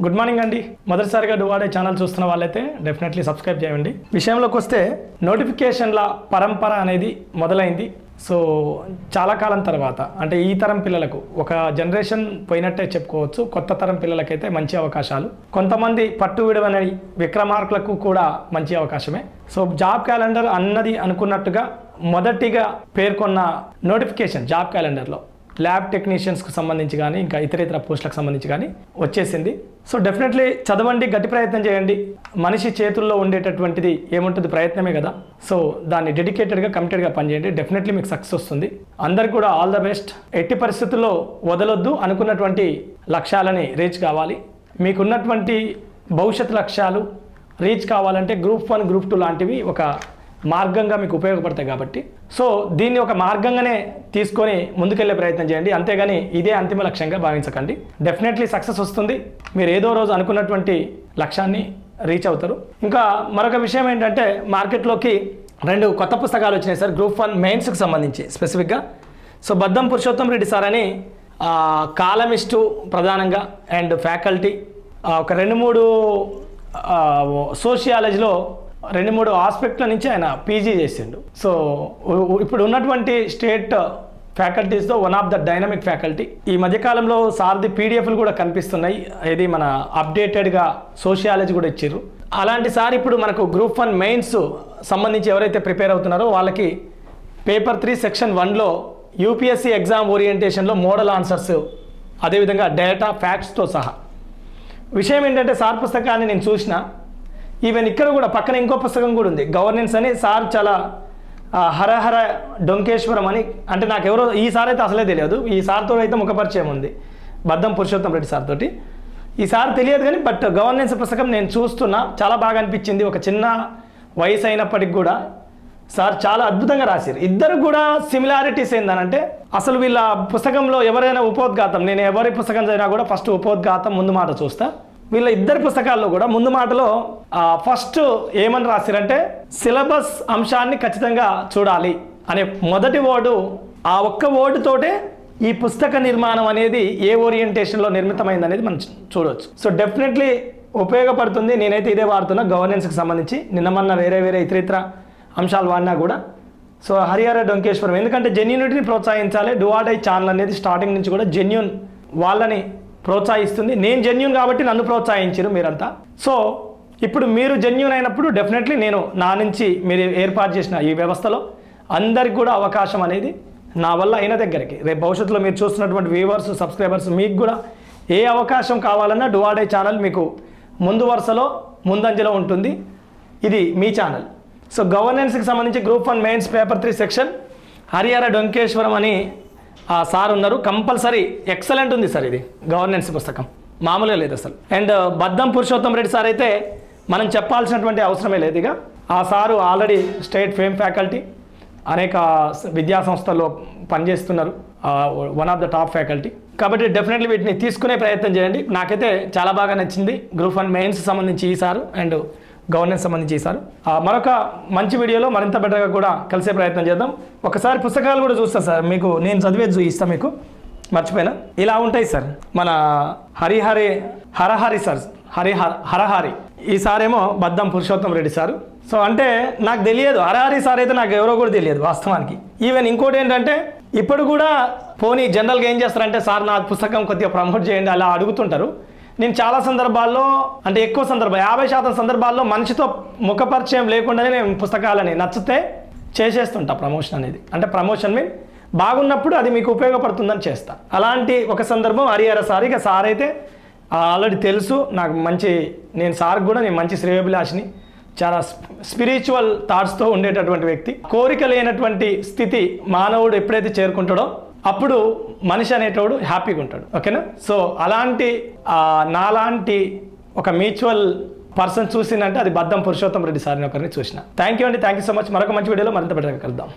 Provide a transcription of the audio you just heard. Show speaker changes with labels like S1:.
S1: Good morning అండి. మొదటిసారిగా డువాడే channel చూస్తున్న వాళ్ళైతే డెఫినెట్లీ సబ్స్క్రైబ్ చేయండి. విషయంలోకి వస్తే నోటిఫికేషన్ల పరంపర అనేది మొదలైంది. సో చాలా కాలం తర్వాత అంటే ఈ తరం పిల్లలకు ఒక జనరేషన్ పోయినట్టే చెప్పుకోవచ్చు. కొత్త తరం పిల్లలకైతే మంచి అవకాశాలు, కొంతమంది పట్టు విడవని విక్రమార్కులకు కూడా మంచి అవకాశమే. సో జాబ్ క్యాలెండర్ అన్నది అనుకున్నట్టుగా మొదటిగా పేర్కొన్న నోటిఫికేషన్ జాబ్ క్యాలెండర్లో ల్యాబ్ టెక్నీషియన్స్కి సంబంధించి కానీ ఇంకా ఇతర పోస్టులకు సంబంధించి కానీ వచ్చేసింది. సో డెఫినెట్లీ చదవండి, గట్టి ప్రయత్నం చేయండి. మనిషి చేతుల్లో ఉండేటటువంటిది ఏముంటుంది? ప్రయత్నమే కదా. సో దాన్ని డెడికేటెడ్గా కమిటెడ్గా పనిచేయండి. డెఫినెట్లీ మీకు సక్సెస్ వస్తుంది. అందరికి కూడా ఆల్ ద బెస్ట్. ఎట్టి పరిస్థితుల్లో వదలొద్దు. అనుకున్నటువంటి లక్ష్యాలని రీచ్ కావాలి. మీకున్నటువంటి భవిష్యత్ లక్ష్యాలు రీచ్ కావాలంటే గ్రూప్ 1 గ్రూప్ 2 లాంటివి ఒక మార్గంగా మీకు ఉపయోగపడతాయి కాబట్టి సో దీన్ని ఒక మార్గంగానే తీసుకొని ముందుకెళ్లే ప్రయత్నం చేయండి. అంతేగాని ఇదే అంతిమ లక్ష్యంగా భావించకండి. డెఫినెట్లీ సక్సెస్ వస్తుంది. మీరు ఏదో రోజు అనుకున్నటువంటి లక్ష్యాన్ని రీచ్ అవుతారు. ఇంకా మరొక విషయం ఏంటంటే మార్కెట్లోకి 2 కొత్త పుస్తకాలు వచ్చినాయి సార్, గ్రూప్ 1 మెయిన్స్కి సంబంధించి స్పెసిఫిక్గా. సో బద్దం పురుషోత్తం రెడ్డి సార్ అని కాలమిస్టు ప్రధానంగా అండ్ ఫ్యాకల్టీ ఒక 2-3 సోషియాలజీలో 2-3 ఆస్పెక్ట్ల నుంచి ఆయన పీజీ చేసిండు. సో ఇప్పుడు ఉన్నటువంటి స్టేట్ ఫ్యాకల్టీస్తో one of the dynamic faculty. ఈ మధ్యకాలంలో సార్ది పీడిఎఫ్లు కూడా కనిపిస్తున్నాయి. ఇది మన అప్డేటెడ్గా సోషియాలజీ కూడా ఇచ్చారు. అలాంటి సార్ ఇప్పుడు మనకు గ్రూప్ 1 మెయిన్స్ సంబంధించి ఎవరైతే ప్రిపేర్ అవుతున్నారో వాళ్ళకి పేపర్ 3 సెక్షన్ 1లో యూపీఎస్సీ ఎగ్జామ్ ఓరియంటేషన్లో మోడల్ ఆన్సర్స్, అదేవిధంగా డేటా ఫ్యాక్ట్స్తో సహా. విషయం ఏంటంటే సార్ పుస్తకాన్ని నేను చూసిన, ఈవెన్ ఇక్కడ కూడా పక్కన ఇంకో పుస్తకం కూడా ఉంది, గవర్నెన్స్ అని. సార్ చాలా హరహర డొంకేశ్వరం అని, అంటే నాకు ఎవరో ఈ సార్ అయితే అసలే తెలియదు. ఈ సార్తో అయితే ముఖపరిచయం ఉంది, బద్దం పురుషోత్తం రెడ్డి సార్ తోటి. ఈ సార్ తెలియదు కానీ బట్ గవర్నెన్స్ పుస్తకం నేను చూస్తున్నా, చాలా బాగా అనిపించింది. ఒక చిన్న వయసు అయినప్పటికి కూడా సార్ చాలా అద్భుతంగా రాశారు. ఇద్దరు కూడా సిమిలారిటీస్ ఏందనంటే అసలు వీళ్ళ పుస్తకంలో ఎవరైనా ఉపోద్ఘాతం, నేను ఎవరి పుస్తకం చదివినా కూడా ఫస్ట్ ఉపోద్ఘాతం ముందు మాట చూస్తా. వీళ్ళ ఇద్దరి పుస్తకాల్లో కూడా ముందు మాటలో ఫస్ట్ ఏమని రాశారంటే సిలబస్ అంశాన్ని ఖచ్చితంగా చూడాలి అనే మొదటి వర్డు, ఆ ఒక్క వర్డుతోటే ఈ పుస్తక నిర్మాణం అనేది ఏ ఓరియంటేషన్లో నిర్మితమైంది అనేది మనం చూడవచ్చు. సో డెఫినెట్లీ ఉపయోగపడుతుంది. నేనైతే ఇదే వాడుతున్నా గవర్నెన్స్కి సంబంధించి. నిన్నమన్న వేరే ఇతర అంశాలు వాడినా కూడా. సో హరిహర డొంకేశ్వరం, ఎందుకంటే జెన్యూనిటీని ప్రోత్సహించాలి. డువాడై ఛానల్ అనేది స్టార్టింగ్ నుంచి కూడా జెన్యూన్ వాళ్ళని ప్రోత్సహిస్తుంది. నేను జెన్యూన్ కాబట్టి నన్ను ప్రోత్సహించారు మీరంతా. సో ఇప్పుడు మీరు జెన్యూన్ అయినప్పుడు డెఫినెట్లీ నేను నా నుంచి మీరు ఏర్పాటు చేసిన ఈ వ్యవస్థలో అందరికి కూడా అవకాశం అనేది నా వల్ల అయిన దగ్గరికి, రేపు భవిష్యత్తులో మీరు చూస్తున్నటువంటి వ్యూవర్స్, సబ్స్క్రైబర్స్, మీకు కూడా ఏ అవకాశం కావాలన్నా డువాడై ఛానల్ మీకు ముందు వరుసలో ముందంజలో ఉంటుంది. ఇది మీ ఛానల్. సో గవర్నెన్స్కి సంబంధించి group 1 mains paper 3 section Harihara Donkeshwaram అని సార్ ఉన్నారు. కంపల్సరీ ఎక్సలెంట్ ఉంది సార్ ఇది గవర్నెన్స్ పుస్తకం, మామూలుగా లేదు అసలు. అండ్ బద్దం పురుషోత్తం రెడ్డి సార్ అయితే మనం చెప్పాల్సినటువంటి అవసరమే లేదు. ఇక ఆ సారు ఆల్రెడీ స్టేట్ ఫేమ్ ఫ్యాకల్టీ, అనేక విద్యా సంస్థల్లో పనిచేస్తున్నారు, one of the top faculty. కాబట్టి డెఫినెట్లీ వీటిని తీసుకునే ప్రయత్నం చేయండి. నాకైతే చాలా బాగా నచ్చింది గ్రూప్ 1 మెయిన్స్ సంబంధించి ఈ సారు అండ్ గవర్నెన్స్ సంబంధించి ఈ సారు. మరొక మంచి వీడియోలో మరింత బెటర్గా కూడా కలిసే ప్రయత్నం చేద్దాం. ఒకసారి పుస్తకాలు కూడా చూస్తాను సార్, మీకు నేను చదివేది చూపిస్తాను. మీకు మర్చిపోయినా ఇలా ఉంటాయి సార్. మన హరహరి సార్, హరహరి ఈ సారేమో బద్దం పురుషోత్తం రెడ్డి సారు. సో అంటే నాకు తెలియదు, హరహరి సార్ అయితే నాకు ఎవరో కూడా తెలియదు వాస్తవానికి. ఈవెన్ ఇంకోటి ఏంటంటే ఇప్పుడు కూడా పోనీ జనరల్గా ఏం చేస్తారంటే సార్ నా పుస్తకం కొద్దిగా ప్రమోట్ చేయండి అలా అడుగుతుంటారు. నేను చాలా సందర్భాల్లో, అంటే ఎక్కువ సందర్భాలు 50% సందర్భాల్లో మనిషితో ముఖపరిచయం లేకుండానే నేను పుస్తకాలని నచ్చితే చేసేస్తుంటా ప్రమోషన్ అనేది. అంటే ప్రమోషన్ మీన్ బాగున్నప్పుడు అది మీకు ఉపయోగపడుతుందని చేస్తా. అలాంటి ఒక సందర్భం హరిహర సార్. ఇక సార్ అయితే ఆల్రెడీ తెలుసు నాకు నేను సార్కి కూడా నేను మంచి శ్రేయోభిలాషిని, చాలా స్పిరిచువల్ థాట్స్తో ఉండేటటువంటి వ్యక్తి. కోరిక లేనటువంటి స్థితి మానవుడు ఎప్పుడైతే చేరుకుంటాడో అప్పుడు మనిషి అనేటోడు హ్యాపీగా ఉంటాడు. ఓకేనా? సో అలాంటి నాలాంటి ఒక మ్యూచువల్ పర్సన్ చూసిందంటే అది బద్దం పురుషోత్తం రెడ్డి సార్ని ఒకరిని చూసిన. థ్యాంక్ యూ అండి, థ్యాంక్ యూ సో మచ్. మరొక మంచి వీడియోలో మరింత బెటర్గా కలుద్దాం.